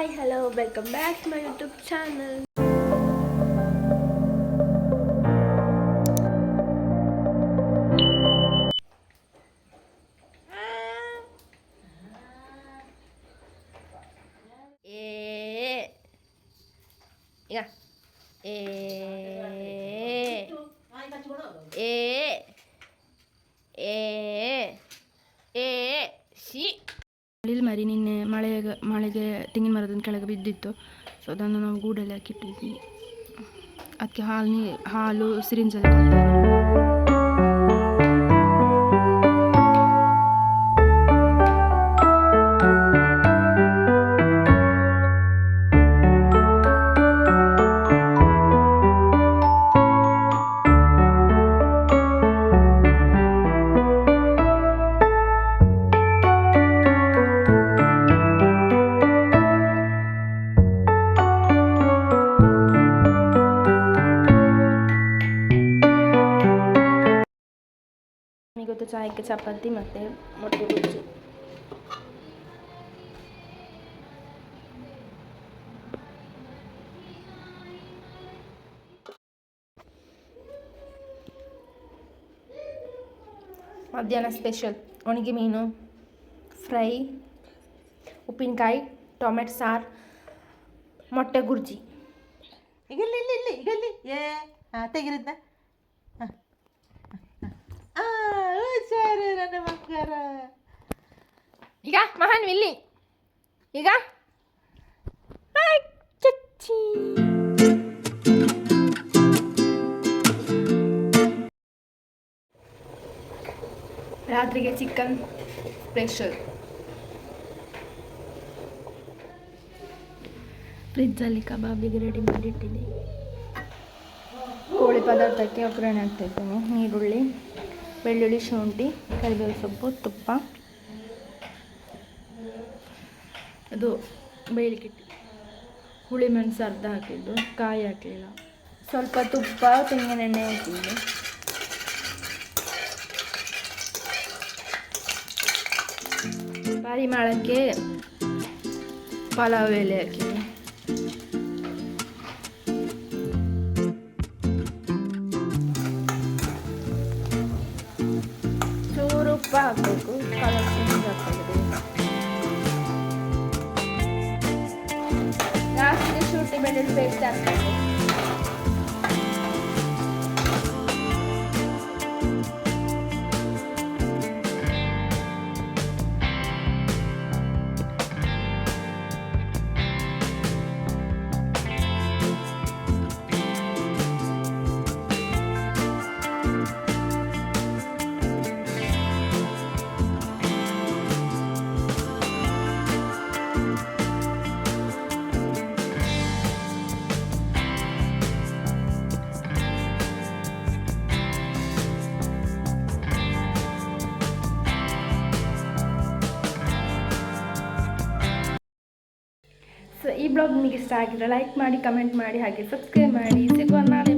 Hi, hello, welcome back to my YouTube channel. Yeah. ಮರಿ ನಿನ್ನೆ ಮಳೆಗೆ ತೆಂಗಿನ ಮರದ ಕೆಳಗೆ ಬಿದ್ದಿತ್ತು. ಸೊ ಅದನ್ನು ನಾವು ಗೂಡಲ್ಲಿ ಹಾಕಿಟ್ಟಿದ್ವಿ. ಅದಕ್ಕೆ ಹಾಲು ಸಿರಿಂಜಲ್ಲಿ ಕೊಡ್ತಾರೆ. ಇವತ್ತು ಚಾಯಕ್ಕೆ ಚಪಾತಿ ಮತ್ತು ಮೊಟ್ಟೆ ಬಜ್ಜಿ. ಮಧ್ಯಾಹ್ನ ಸ್ಪೆಷಲ್ ಒಣಗಿ ಮೀನು ಫ್ರೈ, ಉಪ್ಪಿನಕಾಯಿ, ಟೊಮೆಟೊ ಸಾರು, ಮೊಟ್ಟೆ ಗುರ್ಜಿ. ತೆಗಿರಿದ್ದ ಸರಿ ನನ್ನ ಮಕ್ಕಳ. ಈಗ ಮಹಾನ್ ಇಲ್ಲಿ ಈಗ ಚಚ್ಚಿ ರಾತ್ರಿಗೆ ಚಿಕನ್ ಸ್ಪೆಷಲ್. ಫ್ರಿಜ್ಜಲ್ಲಿ ಕಬಾಬಿಗೆ ರೆಡಿ ಮಾಡಿಟ್ಟಿದ್ದೆ. ಕೋಳಿ ಪದಾರ್ಥಕ್ಕೆ ಒಗ್ಗರಣೆ ಹಾಕ್ತಾಯಿದ್ದೇನೆ. ಈರುಳ್ಳಿ, ಬೆಳ್ಳುಳ್ಳಿ, ಶುಂಠಿ, ಕರಿಬೇವು ಸೊಪ್ಪು, ತುಪ್ಪ. ಅದು ಬೇಯಲಿಕ್ಕಿಟ್ಟು ಹುಳಿ ಮೆಣಸು ಅರ್ಧ ಹಾಕಿದ್ದು, ಕಾಯಿ ಹಾಕಲಿಲ್ಲ. ಸ್ವಲ್ಪ ತುಪ್ಪ, ತೆಂಗಿನೆಣ್ಣೆ ಹಾಕಿದ್ದು. ಪರಿಮಳಕ್ಕೆ ಪಲಾವ್ ಎಲೆ ಹಾಕಿದ್ದು. ಉಪ್ಪು ಹಾಕಬೇಕು, ಕಲರ್ ಚೇಂಜ್ ಆಗ್ತದೆ. ಲಾಸ್ಟ್ಗೆ ಶುಂಠಿ ಬೆಳ್ಳುಳ್ಳಿ ಪೇಸ್ಟ್ ಹಾಕ್ಬೇಕು. ಈ ಬ್ಲಾಗ್ ನಿಮಗೆ ಇಷ್ಟ ಆಗಿದ್ರೆ ಲೈಕ್ ಮಾಡಿ, ಕಮೆಂಟ್ ಮಾಡಿ, ಹಾಗೆ ಸಬ್ಸ್ಕ್ರೈಬ್ ಮಾಡಿ. ಸಿಗುವ ನಾಳೆ